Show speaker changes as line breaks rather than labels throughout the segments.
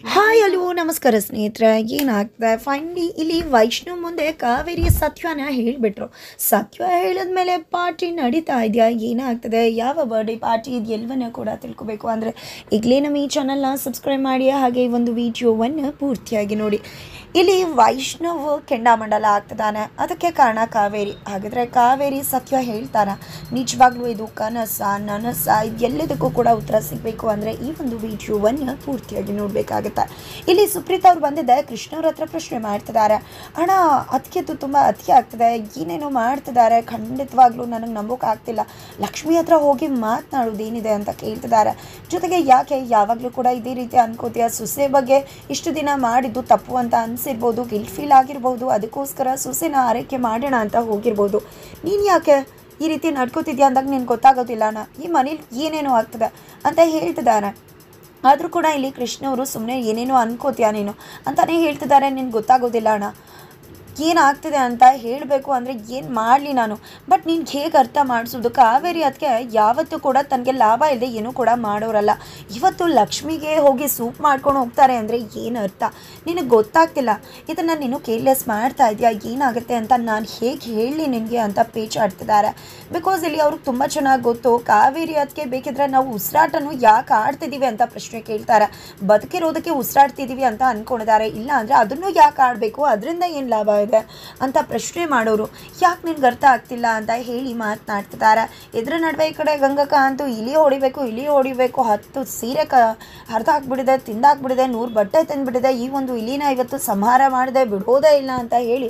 Hi hello ನಮಸ್ಕಾರ ಸ್ನೇಹಿತರೆ. ಏನಾಗ್ತದೆ ಫೈನಲಿ ಇಲ್ಲಿ ವೈಷ್ಣವ್ ಮುಂದೆ ಕಾವೇರಿ ಸತ್ಯನ ಹೇಳಿಬಿಟ್ರು. ಸತ್ಯ ಹೇಳಿದ್ಮೇಲೆ ಪಾರ್ಟಿ ನಡೀತಾ ಇದೆಯಾ, ಏನಾಗ್ತದೆ, ಯಾವ ಬರ್ಡೇ ಪಾರ್ಟಿ ಇದು ಎಲ್ಲವನ್ನ ಕೂಡ ತಿಳ್ಕೊಬೇಕು ಅಂದರೆ ಈಗಲೇ ನಮ್ಮ ಈ ಚಾನಲ್ನ ಸಬ್ಸ್ಕ್ರೈಬ್ ಮಾಡಿ, ಹಾಗೆ ಈ ಒಂದು ವಿಡಿಯೋವನ್ನು ಪೂರ್ತಿಯಾಗಿ ನೋಡಿ. ಇಲ್ಲಿ ವೈಷ್ಣವ್ ಕೆಂಡಾಮಂಡಲ ಆಗ್ತದಾನೆ, ಅದಕ್ಕೆ ಕಾರಣ ಕಾವೇರಿ. ಹಾಗಿದ್ರೆ ಕಾವೇರಿ ಸತ್ಯ ಹೇಳ್ತಾರ, ನಿಜವಾಗ್ಲೂ ಇದು ಕನಸ ನನಸ ಎಲ್ಲದಕ್ಕೂ ಕೂಡ ಉತ್ತರ ಸಿಗಬೇಕು ಅಂದರೆ ಈ ಒಂದು ವಿಡಿಯೋವನ್ನು ಪೂರ್ತಿಯಾಗಿ ನೋಡಬೇಕಾಗುತ್ತೆ. ಇಲ್ಲಿ ಸುಪ್ರೀತ್ ಅವ್ರು ಬಂದಿದ್ದೆ ಕೃಷ್ಣವ್ರ ಹತ್ರ ಪ್ರಶ್ನೆ ಮಾಡ್ತಿದ್ದಾರೆ. ಅಣ್ಣ ಅದಕ್ಕೆದು ತುಂಬ ಅತಿ ಆಗ್ತದೆ, ಏನೇನೋ ಮಾಡ್ತಿದ್ದಾರೆ, ಖಂಡಿತವಾಗ್ಲೂ ನನಗೆ ನಂಬೋಕ್ಕಾಗ್ತಿಲ್ಲ, ಲಕ್ಷ್ಮಿ ಹತ್ರ ಹೋಗಿ ಮಾತನಾಡೋದೇನಿದೆ ಅಂತ ಕೇಳ್ತಿದ್ದಾರೆ. ಜೊತೆಗೆ ಯಾಕೆ ಯಾವಾಗಲೂ ಕೂಡ ಇದೇ ರೀತಿ ಅನ್ಕೋತೀಯ, ಸೊಸೆ ಬಗ್ಗೆ ಇಷ್ಟು ದಿನ ಮಾಡಿದ್ದು ತಪ್ಪು ಅಂತ ಅನಿಸಿರ್ಬೋದು, ಗಿಲ್ಟ್ ಫೀಲ್ ಆಗಿರ್ಬೋದು, ಅದಕ್ಕೋಸ್ಕರ ಸೊಸೆನ ಆರೈಕೆ ಮಾಡೋಣ ಅಂತ ಹೋಗಿರ್ಬೋದು, ನೀನು ಯಾಕೆ ಈ ರೀತಿ ನಡ್ಕೋತಿದ್ಯಾ ಅಂದಾಗ ನಿನ್ಗೆ ಗೊತ್ತಾಗೋದಿಲ್ಲ ಅಣ್ಣ, ಈ ಮನೇಲಿ ಏನೇನೋ ಆಗ್ತದೆ ಅಂತ ಹೇಳ್ತಿದ್ದಾರೆ. ಆದರೂ ಕೂಡ ಇಲ್ಲಿ ಕೃಷ್ಣವರು ಸುಮ್ಮನೆ ಏನೇನೋ ಅನ್ಕೋತೀಯ ನೀನು ಅಂತಲೇ ಹೇಳ್ತಿದ್ದಾರೆ, ನಿನ್ಗೆ ಗೊತ್ತಾಗೋದಿಲ್ಲ ಅಣ್ಣ, ಏನಾಗ್ತಿದೆ ಅಂತ ಹೇಳಬೇಕು ಅಂದರೆ ಏನು ಮಾಡಲಿ ನಾನು, ಬಟ್ ನೀನು ಹೇಗೆ ಅರ್ಥ ಮಾಡಿಸೋದು. ಕಾವೇರಿ ಅದಕ್ಕೆ ಯಾವತ್ತೂ ಕೂಡ ತನಗೆ ಲಾಭ ಇಲ್ಲದೆ ಏನೂ ಕೂಡ ಮಾಡೋರಲ್ಲ. ಇವತ್ತು ಲಕ್ಷ್ಮಿಗೆ ಹೋಗಿ ಸೂಪ್ ಮಾಡ್ಕೊಂಡು ಹೋಗ್ತಾರೆ ಅಂದರೆ ಏನು ಅರ್ಥ ನಿನಗೆ ಗೊತ್ತಾಗ್ತಿಲ್ಲ. ಇದನ್ನು ನೀನು ಕೇರ್ಲೆಸ್ ಮಾಡ್ತಾ ಇದೆಯಾ, ಏನಾಗುತ್ತೆ ಅಂತ ನಾನು ಹೇಗೆ ಹೇಳಲಿ ನಿನಗೆ ಅಂತ ಪೇಚಾಡ್ತಿದ್ದಾರೆ. ಬಿಕಾಸ್ ಇಲ್ಲಿ ಅವ್ರಿಗೆ ತುಂಬ ಚೆನ್ನಾಗಿ ಗೊತ್ತು, ಕಾವೇರಿ ಅದಕ್ಕೆ ಬೇಕಿದ್ರೆ ನಾವು ಉಸಿರಾಟನೂ ಯಾಕೆ ಆಡ್ತಿದ್ದೀವಿ ಅಂತ ಪ್ರಶ್ನೆ ಕೇಳ್ತಾರೆ. ಬದುಕಿರೋದಕ್ಕೆ ಉಸಿರಾಡ್ತಿದ್ದೀವಿ ಅಂತ ಅಂದ್ಕೊಂಡಿದ್ದಾರೆ, ಇಲ್ಲ ಅಂದರೆ ಅದನ್ನು ಯಾಕೆ ಆಡಬೇಕು, ಅದರಿಂದ ಏನು ಲಾಭ ಇದೆ ಅಂತ ಪ್ರಶ್ನೆ ಮಾಡೋರು. ಯಾಕೆ ನಿನ್ಗೆ ಅರ್ಥ ಆಗ್ತಿಲ್ಲ ಅಂತ ಹೇಳಿ ಮಾತನಾಡ್ತಿದ್ದಾರೆ. ಇದ್ರ ನಡುವೆ ಈ ಕಡೆ ಗಂಗಕ್ಕ ಅಂತೂ ಇಲಿ ಹೊಡಿಬೇಕು 10 ಸೀರೆ ಹರಿದು ಹಾಕ್ಬಿಡಿದೆ, ತಿಂದಾಕ್ಬಿಡಿದೆ, 100 ಬಟ್ಟೆ ತಂದುಬಿಟ್ಟಿದೆ, ಈ ಒಂದು ಇಲಿನ ಇವತ್ತು ಸಂಹಾರ ಮಾಡಿದೆ, ಬಿಡೋದೇ ಇಲ್ಲ ಅಂತ ಹೇಳಿ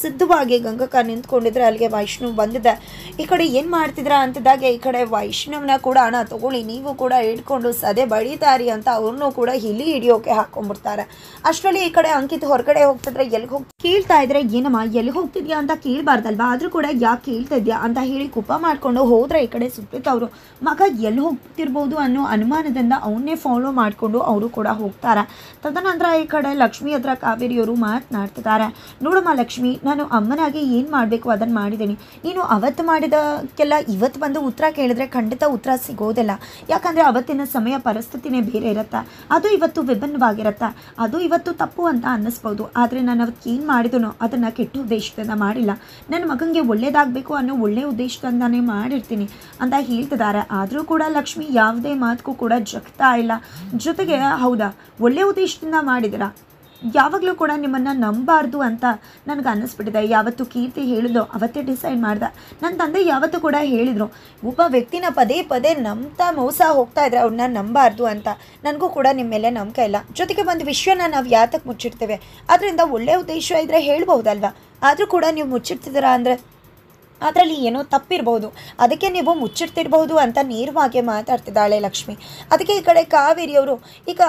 ಸಿದ್ಧವಾಗಿ ಗಂಗಕ್ಕ ನಿಂತ್ಕೊಂಡಿದ್ರೆ ಅಲ್ಲಿಗೆ ವೈಷ್ಣವ್ ಬಂದಿದ್ದೆ. ಈ ಕಡೆ ಏನು ಮಾಡ್ತಿದ್ರ ಅಂತಿದ್ದಾಗ ಈ ಕಡೆ ವೈಷ್ಣವ್ನ ಕೂಡ ಹಣ ತಗೊಳ್ಳಿ, ನೀವು ಕೂಡ ಹಿಡ್ಕೊಂಡು ಸದೆ ಬಡಿತಾರಿ ಅಂತ ಅವ್ರನ್ನೂ ಕೂಡ ಇಲಿ ಹಿಡಿಯೋಕೆ ಹಾಕೊಂಡ್ಬಿಡ್ತಾರೆ. ಅಷ್ಟರಲ್ಲಿ ಈ ಕಡೆ ಅಂಕಿತ್ ಹೊರಗಡೆ ಹೋಗ್ತಿದ್ರೆ ಎಲ್ಲಿಗೆ ಹೋಗಿ ಕೇಳ್ತಾ ಇದ್ರೆ, ಏನಮ್ಮ ಎಲ್ಲಿ ಹೋಗ್ತಿದ್ಯಾ ಅಂತ ಕೇಳಬಾರ್ದಲ್ವಾ, ಆದರೂ ಕೂಡ ಯಾಕೆ ಕೇಳ್ತಾ ಇದ್ಯಾ ಅಂತ ಹೇಳಿ ಕುಪ್ಪ ಮಾಡಿಕೊಂಡು ಹೋದ್ರೆ ಈ ಕಡೆ ಸುಪ್ರೀತ್ ಅವರು ಮಗ ಎಲ್ಲಿ ಹೋಗ್ತಿರ್ಬೋದು ಅನ್ನೋ ಅನುಮಾನದಿಂದ ಅವನ್ನೇ ಫಾಲೋ ಮಾಡಿಕೊಂಡು ಅವರು ಕೂಡ ಹೋಗ್ತಾರೆ. ತದನಂತರ ಈ ಕಡೆ ಲಕ್ಷ್ಮಿ ಹತ್ರ ಕಾವೇರಿಯವರು ಮಾತನಾಡ್ತಿದ್ದಾರೆ. ನೋಡಮ್ಮ ಲಕ್ಷ್ಮಿ, ನಾನು ಅಮ್ಮನಾಗಿ ಏನು ಮಾಡಬೇಕು ಅದನ್ನು ಮಾಡಿದ್ದೀನಿ, ನೀನು ಅವತ್ತು ಮಾಡಿದಕ್ಕೆಲ್ಲ ಇವತ್ತು ಬಂದು ಉತ್ತರ ಕೇಳಿದ್ರೆ ಖಂಡಿತ ಉತ್ತರ ಸಿಗೋದಿಲ್ಲ. ಯಾಕಂದರೆ ಅವತ್ತಿನ ಸಮಯ ಪರಿಸ್ಥಿತಿನೇ ಬೇರೆ ಇರುತ್ತೆ, ಅದು ಇವತ್ತು ವಿಭಿನ್ನವಾಗಿರುತ್ತೆ, ಅದು ಇವತ್ತು ತಪ್ಪು ಅಂತ ಅನ್ನಿಸ್ಬೋದು. ಆದರೆ ನಾನು ಅವತ್ತು ಏನು ಮಾಡಿದನೋ ಅದನ್ನು ಕೆಟ್ಟ ಉದ್ದೇಶದಿಂದ ಮಾಡಿಲ್ಲ, ನನ್ನ ಮಗನಿಗೆ ಒಳ್ಳೇದಾಗಬೇಕು ಅನ್ನೋ ಒಳ್ಳೆಯ ಉದ್ದೇಶದಿಂದಾನೇ ಮಾಡಿರ್ತೀನಿ ಅಂತ ಹೇಳ್ತಿದ್ದಾರೆ. ಆದರೂ ಕೂಡ ಲಕ್ಷ್ಮಿ ಯಾವುದೇ ಮಾತಕ್ಕೂ ಕೂಡ ಜಗ್ತಾ ಇಲ್ಲ. ಜೊತೆಗೆ ಹೌದಾ ಒಳ್ಳೆಯ ಉದ್ದೇಶದಿಂದ ಮಾಡಿದಿರಾ, ಯಾವಾಗಲೂ ಕೂಡ ನಿಮ್ಮನ್ನು ನಂಬಾರ್ದು ಅಂತ ನನಗೆ ಅನ್ನಿಸ್ಬಿಟ್ಟಿದೆ. ಯಾವತ್ತು ಕೀರ್ತಿ ಹೇಳಿದ್ಲು ಅವತ್ತೇ ಡಿಸೈಡ್ ಮಾಡ್ದೆ. ನನ್ನ ತಂದೆ ಯಾವತ್ತೂ ಕೂಡ ಹೇಳಿದರು, ಒಬ್ಬ ವ್ಯಕ್ತಿನ ಪದೇ ಪದೇ ನಂಬ್ತಾ ಮೋಸ ಹೋಗ್ತಾ ಇದ್ರೆ ಅವ್ರನ್ನ ನಂಬಾರ್ದು ಅಂತ. ನನಗೂ ಕೂಡ ನಿಮ್ಮ ಮೇಲೆ ನಂಬಿಕೆ ಇಲ್ಲ. ಜೊತೆಗೆ ಒಂದು ವಿಷಯನ ನಾವು ಯಾತಕ್ಕೆ ಮುಚ್ಚಿಡ್ತೇವೆ, ಅದರಿಂದ ಒಳ್ಳೆಯ ಉದ್ದೇಶ ಇದ್ದರೆ ಹೇಳ್ಬೋದಲ್ವ, ಆದರೂ ಕೂಡ ನೀವು ಮುಚ್ಚಿಡ್ತಿದ್ದೀರಾ ಅಂದರೆ ಅದರಲ್ಲಿ ಏನೋ ತಪ್ಪಿರ್ಬೋದು, ಅದಕ್ಕೆ ನೀವು ಮುಚ್ಚಿಡ್ತಿರ್ಬೋದು ಅಂತ ನೇರವಾಗಿ ಮಾತಾಡ್ತಿದ್ದಾಳೆ ಲಕ್ಷ್ಮಿ. ಅದಕ್ಕೆ ಈ ಕಡೆ ಕಾವೇರಿಯವರು ಈಗ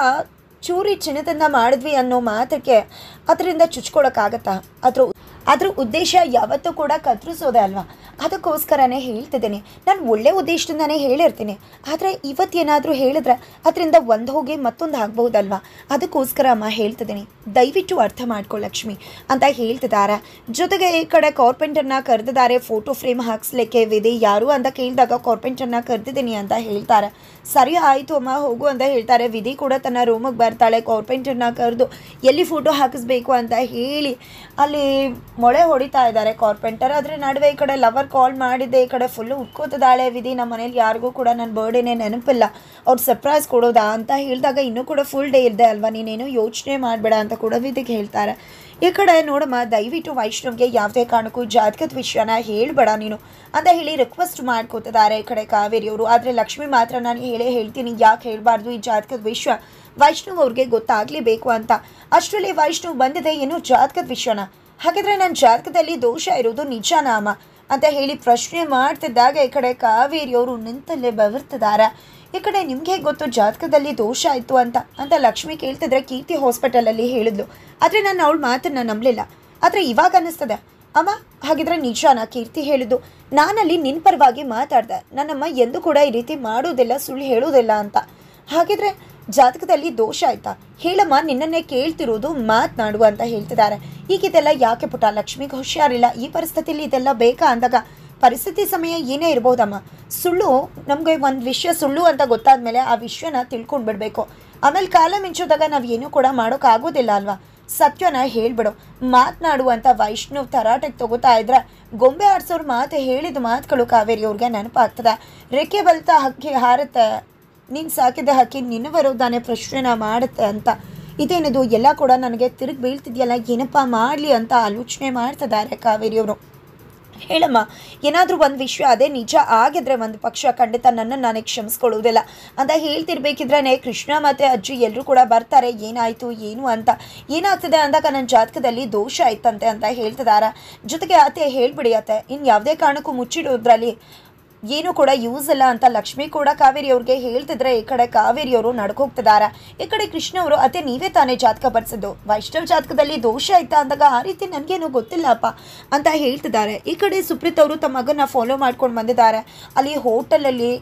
ಚೂರಿ ಚಿನ್ನದಿಂದ ಮಾಡಿದ್ವಿ ಅನ್ನೋ ಮಾತಕ್ಕೆ ಅದರಿಂದ ಚುಚ್ಕೊಳಕ್ಕಾಗತ್ತಾ, ಅದ್ರ ಉದ್ದೇಶ ಯಾವತ್ತೂ ಕೂಡ ಕತ್ತರಿಸೋದೆ ಅಲ್ವಾ, ಅದಕ್ಕೋಸ್ಕರನೇ ಹೇಳ್ತಿದ್ದೀನಿ. ನಾನು ಒಳ್ಳೆ ಉದ್ದೇಶದಿಂದನೇ ಹೇಳಿರ್ತೀನಿ, ಆದರೆ ಇವತ್ತೇನಾದರೂ ಹೇಳಿದ್ರೆ ಅದರಿಂದ ಒಂದು ಹೋಗಿ ಮತ್ತೊಂದು ಆಗ್ಬಹುದಲ್ವ, ಅದಕ್ಕೋಸ್ಕರ ಅಮ್ಮ ಹೇಳ್ತಿದ್ದೀನಿ, ದಯವಿಟ್ಟು ಅರ್ಥ ಮಾಡ್ಕೊ ಲಕ್ಷ್ಮಿ ಅಂತ ಹೇಳ್ತಿದ್ದಾರೆ. ಜೊತೆಗೆ ಈ ಕಡೆ ಕಾರ್ಪೆಂಟರ್ನ ಕರೆದಿದ್ದಾರೆ ಫೋಟೋ ಫ್ರೇಮ್ ಹಾಕ್ಸ್ಲಿಕ್ಕೆ. ವಿಧಿ ಯಾರು ಅಂತ ಕೇಳಿದಾಗ ಕಾರ್ಪೆಂಟರ್ನ ಕರೆದಿದ್ದೀನಿ ಅಂತ ಹೇಳ್ತಾರೆ. ಸರಿ ಆಯಿತು ಅಮ್ಮ ಹೋಗು ಅಂತ ಹೇಳ್ತಾರೆ. ವಿಧಿ ಕೂಡ ತನ್ನ ರೂಮಿಗೆ ಬರ್ತಾಳೆ. ಕಾರ್ಪೆಂಟರ್ನ ಕರೆದು ಎಲ್ಲಿ ಫೋಟೋ ಹಾಕಿಸ್ಬೇಕು ಅಂತ ಹೇಳಿ ಅಲ್ಲಿ ಮೊಳೆ ಹೊಡಿತಾ ಇದ್ದಾರೆ ಕಾರ್ಪೆಂಟರ್. ಅದ್ರ ನಡುವೆ ಈ ಕಡೆ ಲವರ್ ಕಾಲ್ ಮಾಡಿದ್ದೆ, ಈ ಕಡೆ ಫುಲ್ಲು ಉಟ್ಕೋತಿದ್ದಾಳೆ ವಿಧಿ. ನಮ್ಮ ಮನೇಲಿ ಯಾರಿಗೂ ಕೂಡ ನನ್ನ ಬರ್ಡೇನೇ ನೆನಪಿಲ್ಲ, ಅವ್ರು ಸರ್ಪ್ರೈಸ್ ಕೊಡೋದಾ ಅಂತ ಹೇಳಿದಾಗ ಇನ್ನೂ ಕೂಡ ಫುಲ್ ಡೇ ಇದೆ ಅಲ್ವಾ, ನೀನೇನು ಯೋಚನೆ ಮಾಡಬೇಡ ಅಂತ ಕೂಡ ವಿಧಿಗೆ ಹೇಳ್ತಾರೆ. ಈ ಕಡೆ ನೋಡಮ್ಮ, ದಯವಿಟ್ಟು ವೈಷ್ಣವ್ಗೆ ಯಾವುದೇ ಕಾರಣಕ್ಕೂ ಜಾತಕದ ವಿಷಯನ ಹೇಳಬೇಡ ನೀನು ಅಂತ ಹೇಳಿ ರಿಕ್ವೆಸ್ಟ್ ಮಾಡ್ಕೋತಿದ್ದಾರೆ ಈ ಕಡೆ ಕಾವೇರಿಯವರು. ಆದರೆ ಲಕ್ಷ್ಮಿ ಮಾತ್ರ ನಾನು ಹೇಳ್ತೀನಿ, ಯಾಕೆ ಹೇಳಬಾರ್ದು ಈ ಜಾತಕದ ವಿಷಯ, ವೈಷ್ಣವ್ ಅವ್ರಿಗೆ ಗೊತ್ತಾಗಲೇಬೇಕು ಅಂತ. ಅಷ್ಟರಲ್ಲಿ ವೈಷ್ಣವ್ ಬಂದಿದೆ ಏನು ಜಾತಕದ ವಿಷಯನ, ಹಾಗಿದ್ರೆ ನನ್ನ ಜಾತಕದಲ್ಲಿ ದೋಷ ಇರೋದು ನಿಜಾನಾ ಅಮ್ಮ ಅಂತ ಹೇಳಿ ಪ್ರಶ್ನೆ ಮಾಡ್ತಿದ್ದಾಗ ಈ ಕಡೆ ಕಾವೇರಿಯವರು ನಿಂತಲ್ಲೇ ಬೆವರ್ತಿದ್ದಾರೆ. ಈ ಕಡೆ ನಿಮಗೆ ಗೊತ್ತು ಜಾತಕದಲ್ಲಿ ದೋಷ ಆಯಿತು ಅಂತ ಲಕ್ಷ್ಮಿ ಕೇಳ್ತಿದ್ರೆ ಕೀರ್ತಿ ಹಾಸ್ಪಿಟಲಲ್ಲಿ ಹೇಳಿದ್ಲು, ಆದರೆ ನಾನು ಅವಳ ಮಾತನ್ನು ನಂಬಲಿಲ್ಲ. ಆದರೆ ಇವಾಗ ಅನ್ನಿಸ್ತದೆ ಅಮ್ಮ, ಹಾಗಿದ್ರೆ ನಿಜಾನ ಕೀರ್ತಿ ಹೇಳಿದ್ದು, ನಾನಲ್ಲಿ ನಿನ್ನ ಪರವಾಗಿ ಮಾತಾಡ್ದೆ, ನನ್ನಮ್ಮ ಎಂದೂ ಕೂಡ ಈ ರೀತಿ ಮಾಡೋದಿಲ್ಲ, ಸುಳ್ಳು ಹೇಳೋದಿಲ್ಲ ಅಂತ. ಹಾಗಿದ್ರೆ ಜಾತಕದಲ್ಲಿ ದೋಷ ಆಯ್ತಾ, ಹೇಳಮ್ಮ, ನಿನ್ನನ್ನೇ ಕೇಳ್ತಿರೋದು, ಮಾತನಾಡು ಅಂತ ಹೇಳ್ತಿದ್ದಾರೆ. ಈಗಿದೆಲ್ಲ ಯಾಕೆ ಪುಟ್ಟ, ಲಕ್ಷ್ಮಿಗೆ ಹುಷಾರಿಲ್ಲ, ಈ ಪರಿಸ್ಥಿತಿಯಲ್ಲಿ ಇದೆಲ್ಲ ಬೇಕಾ ಅಂದಾಗ ಪರಿಸ್ಥಿತಿ ಸಮಯ ಏನೇ ಇರ್ಬೋದಮ್ಮ. ಸುಳ್ಳು ನಮಗೆ ಒಂದು ವಿಷಯ ಸುಳ್ಳು ಅಂತ ಗೊತ್ತಾದ್ಮೇಲೆ ಆ ವಿಷಯನ ತಿಳ್ಕೊಂಡು ಬಿಡಬೇಕು. ಆಮೇಲೆ ಕಾಲ ಮಿಂಚೋದಾಗ ನಾವು ಏನೂ ಕೂಡ ಮಾಡೋಕ್ಕಾಗೋದಿಲ್ಲ ಅಲ್ವಾ. ಸತ್ಯನ ಹೇಳ್ಬಿಡು. ಮಾತನಾಡುವಂಥ ವೈಷ್ಣವ್ ತರಾಟೆಗೆ ತಗೋತಾ ಇದ್ರೆ ಗೊಂಬೆ ಆಡ್ಸೋರು ಮಾತು ಹೇಳಿದ ಮಾತುಗಳು ಕಾವೇರಿ ಅವ್ರಿಗೆ ನೆನಪಾಗ್ತದೆ. ರೆಕ್ಕೆ ಬಲ್ತಾ ಹಕ್ಕಿ ಹಾರುತ್ತೆ, ನೀನು ಸಾಕಿದ ಹಕ್ಕಿ ನಿನ್ನ ವಿರೋಧಾನೆ ಪ್ರಶ್ನೆನ ಮಾಡುತ್ತೆ ಅಂತ. ಇದೇನಿದು ಎಲ್ಲ ಕೂಡ ನನಗೆ ತಿರುಗಿ ಬೀಳ್ತಿದೆಯಲ್ಲ, ಏನಪ್ಪ ಮಾಡಲಿ ಅಂತ ಆಲೋಚನೆ ಮಾಡ್ತಿದ್ದಾರೆ ಕಾವೇರಿಯವರು. ಹೇಳಮ್ಮ, ಏನಾದರೂ ಒಂದು ವಿಷಯ ಅದೇ ನಿಜ ಆಗಿದ್ರೆ ಒಂದು ಪಕ್ಷ ಖಂಡಿತ ನನ್ನನ್ನು ನಾನೇ ಕ್ಷಮಿಸ್ಕೊಳ್ಳೋದಿಲ್ಲ ಅಂತ ಹೇಳ್ತಿರ್ಬೇಕಿದ್ರೆ ಕೃಷ್ಣ ಮತ್ತು ಅಜ್ಜಿ ಎಲ್ಲರೂ ಕೂಡ ಬರ್ತಾರೆ. ಏನಾಯಿತು ಏನು ಅಂತ. ಏನಾಗ್ತದೆ ಅಂದಾಗ ನನ್ನ ಜಾತಕದಲ್ಲಿ ದೋಷ ಆಯ್ತಂತೆ ಅಂತ ಹೇಳ್ತಿದ್ದಾರೆ. ಜೊತೆಗೆ ಅತ್ತೆ ಹೇಳ್ಬಿಡಿ ಅತ್ತೆ, ಇನ್ನು ಯಾವುದೇ ಕಾರಣಕ್ಕೂ ಮುಚ್ಚಿಡೋದ್ರಲ್ಲಿ ಏನೂ ಕೂಡ ಯೂಸ್ ಇಲ್ಲ ಅಂತ ಲಕ್ಷ್ಮಿ ಕೂಡ ಕಾವೇರಿ ಅವ್ರಿಗೆ ಹೇಳ್ತಿದ್ರೆ ಈ ಕಡೆ ಕಾವೇರಿಯವರು ನಡ್ಕೋಗ್ತಿದ್ದಾರೆ. ಈ ಕಡೆ ಕೃಷ್ಣ ಅವರು ಅತ್ತೆ ನೀವೇ ತಾನೇ ಜಾತಕ ಬರ್ಸಿದ್ದು, ವೈಷ್ಣವ್ ಜಾತಕದಲ್ಲಿ ದೋಷ ಆಯ್ತಾ ಅಂದಾಗ ಆ ರೀತಿ ನನಗೇನು ಗೊತ್ತಿಲ್ಲಪ್ಪ ಅಂತ ಹೇಳ್ತಿದ್ದಾರೆ. ಈ ಕಡೆ ಸುಪ್ರೀತ್ ಅವರು ತಮ್ಮ ಮಗನ ಫಾಲೋ ಮಾಡ್ಕೊಂಡು ಬಂದಿದ್ದಾರೆ. ಅಲ್ಲಿ ಹೋಟೆಲಲ್ಲಿ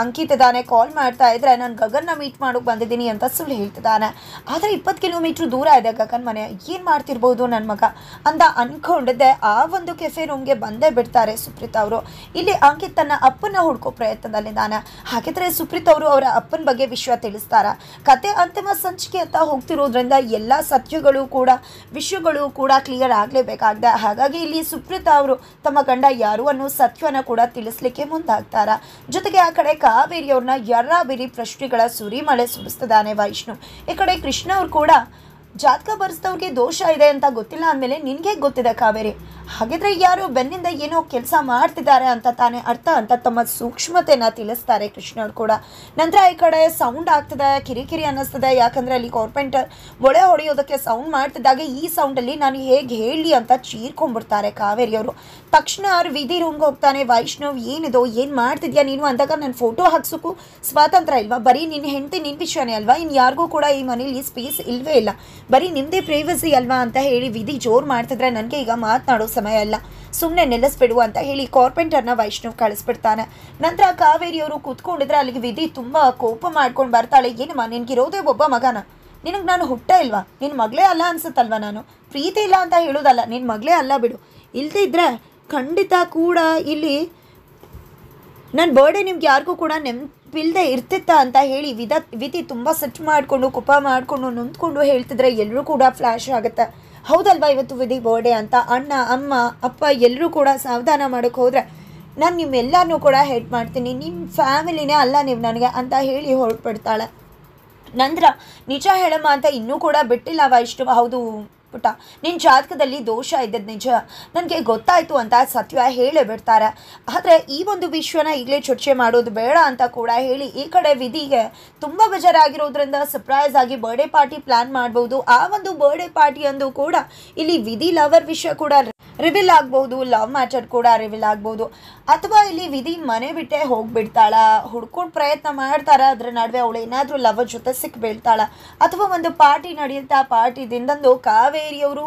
ಅಂಕಿತಿದ್ದಾನೆ, ಕಾಲ್ ಮಾಡ್ತಾ ಇದ್ರೆ ನಾನು ಗಗನ್ನ ಮೀಟ್ ಮಾಡೋಕೆ ಬಂದಿದ್ದೀನಿ ಅಂತ ಸುಳ್ಳು ಹೇಳ್ತಿದ್ದಾನೆ. ಆದರೆ 20 ಕಿಲೋಮೀಟ್ರ್ ದೂರ ಇದೆ ಗಗನ್ ಮನೆ, ಏನು ಮಾಡ್ತಿರ್ಬೋದು ನನ್ನ ಮಗ ಅಂತ ಅಂದ್ಕೊಂಡಿದ್ದೆ. ಆ ಒಂದು ಕೆಫೆ ರೂಮ್ಗೆ ಬಂದೇ ಬಿಡ್ತಾರೆ ಸುಪ್ರೀತ್ ಅವರು. ಇಲ್ಲಿ ಅಂಕಿತ್ ತನ್ನ ಅಪ್ಪನ ಹುಡ್ಕೋ ಪ್ರಯತ್ನದಲ್ಲಿದ್ದಾನೆ. ಹಾಗಿದ್ರೆ ಸುಪ್ರೀತ್ ಅವರು ಅವರ ಅಪ್ಪನ ಬಗ್ಗೆ ವಿಷಯ ತಿಳಿಸ್ತಾರೆ. ಕತೆ ಅಂತಿಮ ಸಂಚಿಕೆ ಅಂತ ಹೋಗ್ತಿರೋದ್ರಿಂದ ಎಲ್ಲ ವಿಷಯಗಳು ಕೂಡ ಕ್ಲಿಯರ್ ಆಗಲೇಬೇಕಾಗಿದೆ. ಹಾಗಾಗಿ ಇಲ್ಲಿ ಸುಪ್ರೀತ್ ಅವರು ತಮ್ಮ ಗಂಡ ಯಾರು ಅನ್ನೋ ಸತ್ಯನ ಕೂಡ ತಿಳಿಸ್ಲಿಕ್ಕೆ ಮುಂದಾಗ್ತಾರೆ. ಜೊತೆಗೆ ಆ ಕಡೆ ಕಾವೇರಿಯವ್ರನ್ನ ಯರ್ರಾಬಿರಿ ಪ್ರಶ್ನೆಗಳ ಸುರಿಮಳೆ ಸುರಿಸ್ತಿದ್ದಾನೆ ವೈಷ್ಣು. ಈ ಕಡೆ ಕೃಷ್ಣ ಅವ್ರು ಕೂಡ ಜಾತಕ ಬರ್ಸಿದವ್ರಿಗೆ ದೋಷ ಇದೆ ಅಂತ ಗೊತ್ತಿಲ್ಲ ಅಂದಮೇಲೆ ನಿನಗೆ ಗೊತ್ತಿದೆ ಕಾವೇರಿ, ಹಾಗಿದ್ರೆ ಯಾರು ಬೆನ್ನಿಂದ ಏನೋ ಕೆಲಸ ಮಾಡ್ತಿದ್ದಾರೆ ಅಂತ ತಾನೇ ಅರ್ಥ ಅಂತ ತಮ್ಮ ಸೂಕ್ಷ್ಮತೆನ ತಿಳಿಸ್ತಾರೆ ಕೃಷ್ಣ ಅವ್ರು ಕೂಡ. ನಂತರ ಈ ಕಡೆ ಸೌಂಡ್ ಆಗ್ತದೆ, ಕಿರಿಕಿರಿ ಅನ್ನಿಸ್ತದೆ. ಯಾಕಂದರೆ ಅಲ್ಲಿ ಕಾರ್ಪೆಂಟರ್ ಒಳೆ ಹೊಡೆಯೋದಕ್ಕೆ ಸೌಂಡ್ ಮಾಡ್ತಿದ್ದಾಗ ಈ ಸೌಂಡಲ್ಲಿ ನಾನು ಹೇಗೆ ಹೇಳಿ ಅಂತ ಚೀರ್ಕೊಂಡ್ಬಿಡ್ತಾರೆ ಕಾವೇರಿಯವರು. ತಕ್ಷಣ ಅವ್ರು ವಿಧಿ ರೂಮ್ಗೆ ಹೋಗ್ತಾನೆ. ವೈಷ್ಣವ್ ಏನಿದು, ಏನು ಮಾಡ್ತಿದ್ಯಾ ನೀನು ಅಂದಾಗ ನನ್ನ ಫೋಟೋ ಹಾಕ್ಸೋಕ್ಕೂ ಸ್ವಾತಂತ್ರ್ಯ ಇಲ್ವಾ? ಬರೀ ನಿನ್ನ ಹೆಂಡತಿ ನಿನ್ನ ವಿಷಯನೇ ಅಲ್ವಾ, ಇನ್ನು ಯಾರಿಗೂ ಕೂಡ ಈ ಮನೇಲಿ ಸ್ಪೇಸ್ ಇಲ್ಲವೇ ಇಲ್ಲ, ಬರೀ ನಿಮ್ಮದೇ ಪ್ರೈವಸಿ ಅಲ್ವಾ ಅಂತ ಹೇಳಿ ವಿಧಿ ಜೋರು ಮಾಡ್ತಿದ್ರೆ ನನಗೆ ಈಗ ಮಾತನಾಡೋ ಸಮಯ ಅಲ್ಲ, ಸುಮ್ಮನೆ ನಿಲ್ಲಿಸ್ಬಿಡುವ ಅಂತ ಹೇಳಿ ಕಾರ್ಪೆಂಟರ್ನ ವೈಷ್ಣವ್ ಕಳಿಸ್ಬಿಡ್ತಾನೆ. ನಂತರ ಕಾವೇರಿಯವರು ಕೂತ್ಕೊಂಡಿದ್ರೆ ಅಲ್ಲಿಗೆ ವಿಧಿ ತುಂಬ ಕೋಪ ಮಾಡ್ಕೊಂಡು ಬರ್ತಾಳೆ. ಏನಮ್ಮ ನಿನಗಿರೋದೇ ಒಬ್ಬ ಮಗನ, ನಿನಗೆ ನಾನು ಹುಟ್ಟ ಇಲ್ವಾ? ನಿನ್ನ ಮಗಳೇ ಅಲ್ಲ ಅನ್ಸುತ್ತಲ್ವ? ನಾನು ಪ್ರೀತಿ ಇಲ್ಲ ಅಂತ ಹೇಳೋದಲ್ಲ, ನಿನ್ನ ಮಗಳೇ ಅಲ್ಲ ಬಿಡು. ಇಲ್ಲದೇ ಇದ್ದರೆ ಖಂಡಿತ ಕೂಡ ಇಲ್ಲಿ ನನ್ನ ಬರ್ಡೇ ನಿಮ್ಗೆ ಯಾರಿಗೂ ಕೂಡ ನೆನಪಿಲ್ಲದೆ ಇರ್ತಿತ್ತ ಅಂತ ಹೇಳಿ ವಿಧಿ ತುಂಬ ಸೆಟ್ ಮಾಡಿಕೊಂಡು ಕೋಪ ಮಾಡಿಕೊಂಡು ನೊಂದ್ಕೊಂಡು ಹೇಳ್ತಿದ್ರೆ ಎಲ್ಲರೂ ಕೂಡ ಫ್ಲ್ಯಾಶ್ ಆಗುತ್ತೆ. ಹೌದಲ್ವಾ ಇವತ್ತು ವಿಧಿ ಬರ್ಡೇ ಅಂತ. ಅಣ್ಣ ಅಮ್ಮ ಅಪ್ಪ ಎಲ್ಲರೂ ಕೂಡ ಸಾವಧಾನ ಮಾಡೋಕ್ಕೆ ಹೋದರೆ ನಾನು ನಿಮ್ಮೆಲ್ಲನೂ ಕೂಡ ಹೆಡ್ ಮಾಡ್ತೀನಿ, ನಿಮ್ಮ ಫ್ಯಾಮಿಲಿನೇ ಅಲ್ಲ ನೀವು ನನಗೆ ಅಂತ ಹೇಳಿ ಹೊರಟ್ಬಿಡ್ತಾಳೆ. ನಂತರ ನಿಜ ಹೇಳಮ್ಮ ಅಂತ ಇನ್ನೂ ಕೂಡ ಬಿಟ್ಟಿಲ್ಲ ವೈಷ್ಣವ. ಹೌದು ಪುಟ್ಟ, ನಿನ್ನ ಜಾತಕದಲ್ಲಿ ದೋಷ ಇದ್ದದ್ದು ನಿಜ, ನನಗೆ ಗೊತ್ತಾಯಿತು ಅಂತ ಸತ್ಯ ಹೇಳೇ ಬಿಡ್ತಾರೆ. ಆದರೆ ಈ ಒಂದು ವಿಷಯನ ಈಗಲೇ ಚರ್ಚೆ ಮಾಡೋದು ಬೇಡ ಅಂತ ಕೂಡ ಹೇಳಿ ಈ ಕಡೆ ವಿಧಿಗೆ ತುಂಬ ಬೇಜಾರಾಗಿರೋದ್ರಿಂದ ಸರ್ಪ್ರೈಸ್ ಆಗಿ ಬರ್ಡೇ ಪಾರ್ಟಿ ಪ್ಲ್ಯಾನ್ ಮಾಡ್ಬೋದು. ಆ ಒಂದು ಬರ್ಡೇ ಪಾರ್ಟಿ ಅಂದು ಕೂಡ ಇಲ್ಲಿ ವಿಧಿ ಲವರ್ ವಿಷಯ ಕೂಡ ರಿವೀಲ್ ಆಗ್ಬೋದು, ಲವ್ ಮ್ಯಾಟರ್ ಕೂಡ ರಿವೀಲ್ ಆಗ್ಬೋದು, ಅಥವಾ ಇಲ್ಲಿ ವಿಧಿ ಮನೆ ಬಿಟ್ಟೇ ಹೋಗಿಬಿಡ್ತಾಳ, ಹುಡ್ಕೊಂಡು ಪ್ರಯತ್ನ ಮಾಡ್ತಾರ, ಅದ್ರ ನಡುವೆ ಅವಳು ಏನಾದರೂ ಲವರ್ ಜೊತೆ ಸಿಕ್ಕಿಬೀಳ್ತಾಳ, ಅಥವಾ ಒಂದು ಪಾರ್ಟಿ ನಡೆಯುತ್ತಾ ಪಾರ್ಟಿದಿಂದಂದು ಕಾವೇರಿಯವರು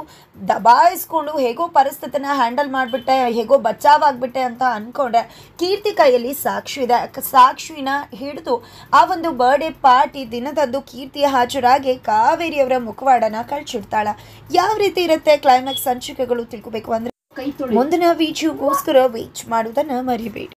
ದಬಾಯಿಸ್ಕೊಂಡು ಹೇಗೋ ಪರಿಸ್ಥಿತಿನ ಹ್ಯಾಂಡಲ್ ಮಾಡಿಬಿಟ್ಟೆ, ಹೇಗೋ ಬಚಾವಾಗ್ಬಿಟ್ಟೆ ಅಂತ ಅಂದ್ಕೊಂಡ್ರೆ ಕೀರ್ತಿ ಕೈಯಲ್ಲಿ ಸಾಕ್ಷಿ ಇದೆ. ಸಾಕ್ಷಿನ ಹಿಡಿದು ಆ ಒಂದು ಬರ್ಡೇ ಪಾರ್ಟಿ ದಿನದಂದು ಕೀರ್ತಿ ಹಾಜರಾಗಿ ಕಾವೇರಿಯವರ ಮುಖವಾಡನ ಕಳ್ಚಿಡ್ತಾಳ. ಯಾವ ರೀತಿ ಇರುತ್ತೆ ಕ್ಲೈಮ್ಯಾಕ್ಸ್ ಸಂಚಿಕೆಗಳು ತಿಳ್ಕೋಬೇಕು ಅಂದರೆ ಮುಂದಿನ ವಿಡಿಯೋಗೋಸ್ಕರ ವೇಟ್ ಮಾಡೋದನ್ನು ಮರಿಬೇಡಿ.